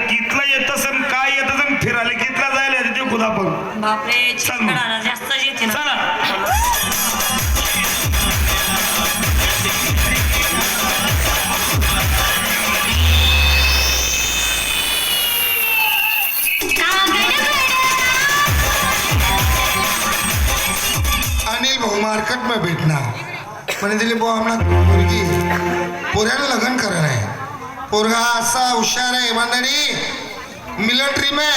कितला येत असन काय येत असन फिरायला कितला जायला ते खुदा पण बापरे जास्त येते ना. चला अनिल भाऊ मार्केट में भेटना मैंने दिली भाऊ हमारा मुलगी पोऱ्याला लग्न करना है. पोरगा असा हुशार आहे मंडळी मिलिटरी में.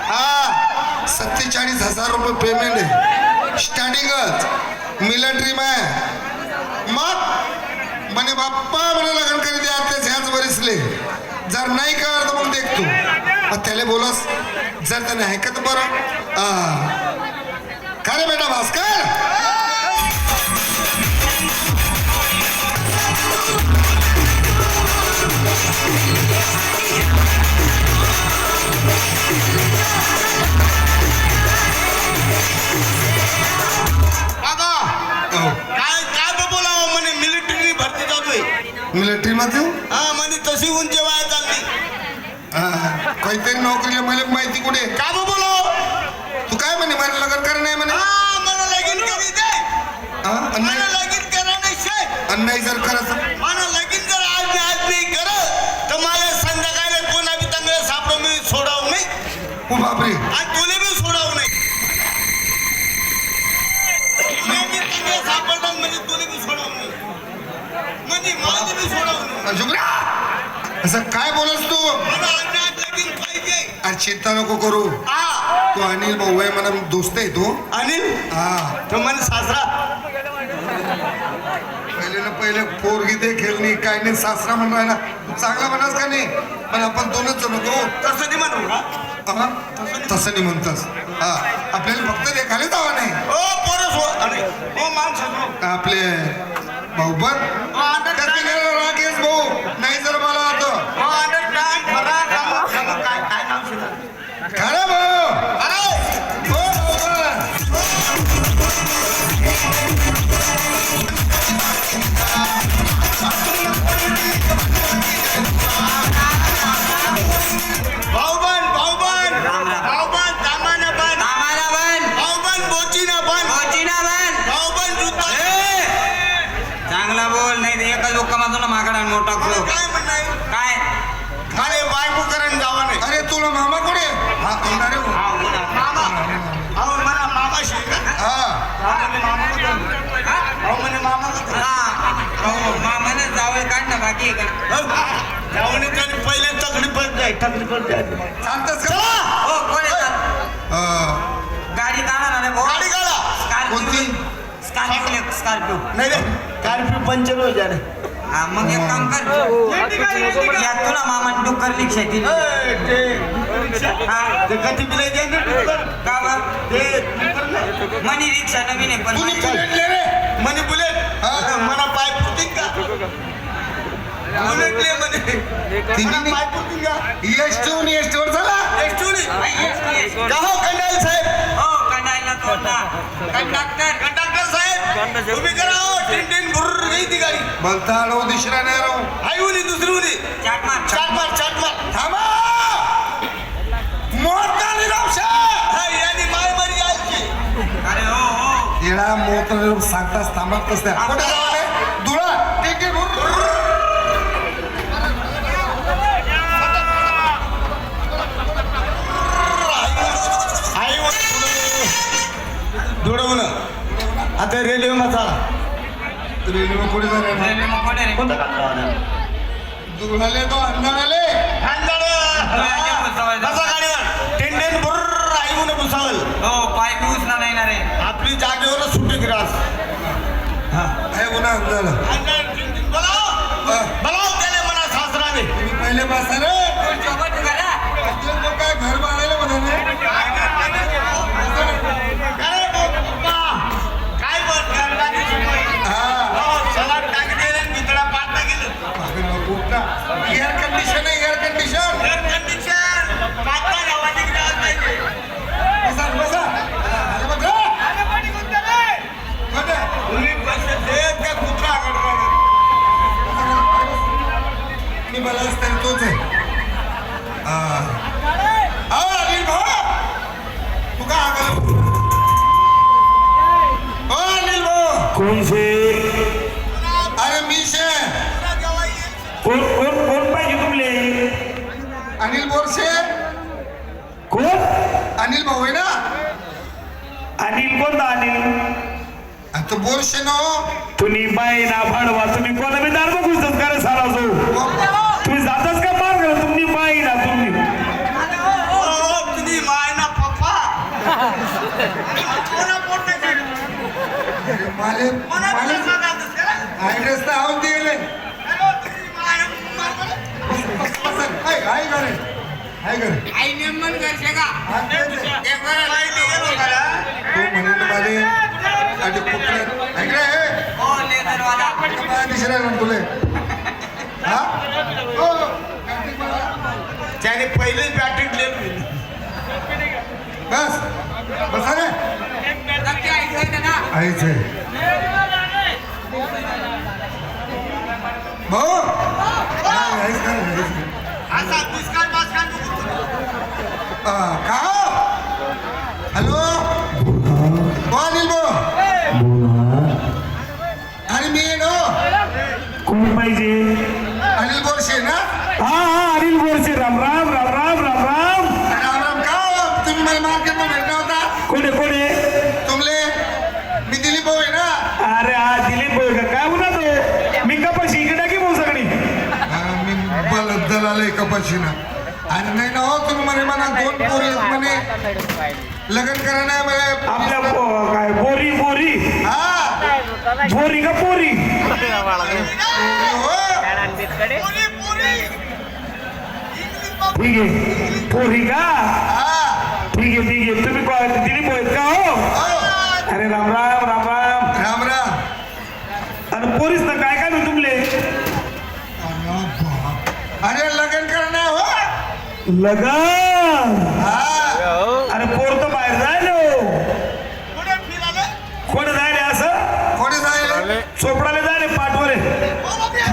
हा 47,000 रुपये पेमेंट आहे स्टार्टिंगच मिलिटरी में. मग म्हणे बाप्पा मला लग्न करी दे आत्याच ह्याच वरिसले जर नाही कर तर मग देखतो. मग त्याला बोलस जर त्याने ऐकत बरं का रे बेटा भास्कर. मिलिटरी मध्ये हा म्हणे तशी उंची वाया चालली काहीतरी नोकरीला मला माहिती कुठे का बोलाव. तू काय म्हणे मला लग्न करणं आहे म्हणे. मला लगीन करी दे मला लगीन करा नाही अन्याय जर खरंच मला लगीन जर आज नाही कर तर मला संध्याकाळी कोणा बी चांगलं सापड मी सोडावं नाही. ओ बापरे. आणि तुला बी सोडावं नाही. मी चांगलं सापडलं म्हणजे तुला बी सोडावं नाही म्हणजे मला बी सोडावं नाही. जुगरा असं काय बोलस तू. मला आज लगीन पाहिजे. अरे चिंता नको करू. तू अनिल भाऊ आहे मला दोस्त आहे तू. अनिल हा तो मन सासरा पहिले ना पहिले पोरगी दे खेळणी काय नाही सासरा म्हण राहिला. तू चांगला म्हणास का नाही पण आपण दोनच जण होतो. तसं नाही म्हणू का. तसं नाही म्हणतास. हा आपल्याला फक्त देखायला जावा नाही. ओ पोरस हो आणि ओ माणसं आपले भाऊ पण राकेश भाऊ नाही जर मला आता काय नाव खरं भाऊ. चांगला बोल नाही तर एका लोकांना मागडा मोठा काय अरे बायको करण जावा नाही. अरे तुला मामा कोणी हा अरे मामा अहो मला मामा शिका म्हणे मामा मामाने जावळ काढणं बाकी आहे का. जाऊन त्याने पहिले तगडी पडत चालतच का. हो कोण गाडी काढा ना भाऊ. गाडी काढा. कोणती स्कॉर्पिओ नाही रे कारफी पंचर हो जा रे. हा मग एक काम कर या तुला मामा डुक्कर रिक्षा दिली. ते कधी बिल का बा मनी रिक्षा नवीन आहे पण मनी बुलेट मला पाय पुरतील का. बुलेट ले म्हणे पाय पुरतील का. एसटी वर झाला. का हो कंडाल साहेब. हो कंडायला तोडला कंडक्टर साहेब तुम्ही करा हो. टिन भुर्र गई ती गाडी. बोलता आलो दिसरा नाही राहू. आई उली दुसरी उली चाट मार चाट मार थांबा मोठा निराशा. यानी माय मरी आलची. अरे हो येडा मोठ सांगतास थांबतच त्या कुठे जावा धुळा टिके आई धुडवून आता रेल्वे मचा रेल्वे पुढे रेल्वे मग कोण रे कोणता काढला धुळाले तो अंधाराले कसा गाडीवर टेंडेन बुर्र आई म्हणून पुसावल. हो पाय बी उचला नाही ना रे. आपली जागेवर सुट्टी ग्रास आहे उन्हा अंधारा. बोलाव त्याने मला सासराने. तुम्ही पहिले बसा रे. सोबत करा काय घर बांधायला म्हणाले. काय बोल सलाड टाकी दिले मित्रा पाठ गेलं. एअर कंडिशन कोण शे अरे मी शे कोण कोण कोण पाहिजे तुमले अनिल बोरसे कोण अनिल भाऊ आहे ना अनिल कोणता अनिल आता बोरसे ना तुम्ही बाई ना भाडवा तुम्ही कोणा बी दार बघूच करे सारा जो तुम्ही जाताच का मार करा तुम्ही बाई ना तुम्ही तुम्ही माय ना पप्पा कोणा पोट माले माले ऍड्रेस तर आवून दिले हाय घरे हाय घरे आई नेमन करशे का एक वर तू म्हणून माले आणि कुत्र्यात ऐकले हो लेदरवाला काय दिसला ना तुले हा हो त्याने पहिलेच बॅटिंग लिहिली बस बसा रे नक्की ऐकायचं ना आईच आहे भाऊ आईच का असा दुष्काळ बासकाळ का हॅलो अनिल भाऊ आणि मी नो कोण पाहिजे अनिल बोरसे ना हा हा अनिल बोरसे राम राम राम राम राम राम राम का तुम्ही मला मार्केटमध्ये भेटला होता कोणे कोणे तुमले मी दिलीप भाऊ आहे ना अरे हा दिलीप बोल का काय म्हणा तो मी कपाशी इकडे की भाऊ सगळी मी बलद दलाल कपाशीना आणि नाही ना हो तुम्ही म्हणे म्हणा 2 पोरी म्हणे लग्न करा नाही म्हणे आपल्या काय बोरी बोरी हा बोरी का पोरी हो पुरी पुरी ठीक आहे पोरी का हा ठीक आहे तुम्ही दिलीप बोलत का हो हो अरे राम राम राम राम राम राम आणि पोरीस ना काय काय मी तुमले अरे लग्न करणं हो लगन हा अरे पोर तर बाहेर जायलो पुढे फिराले कोण जायले असं कोणी जाईल चोपडाला जायले पाठवरे ओ बाबा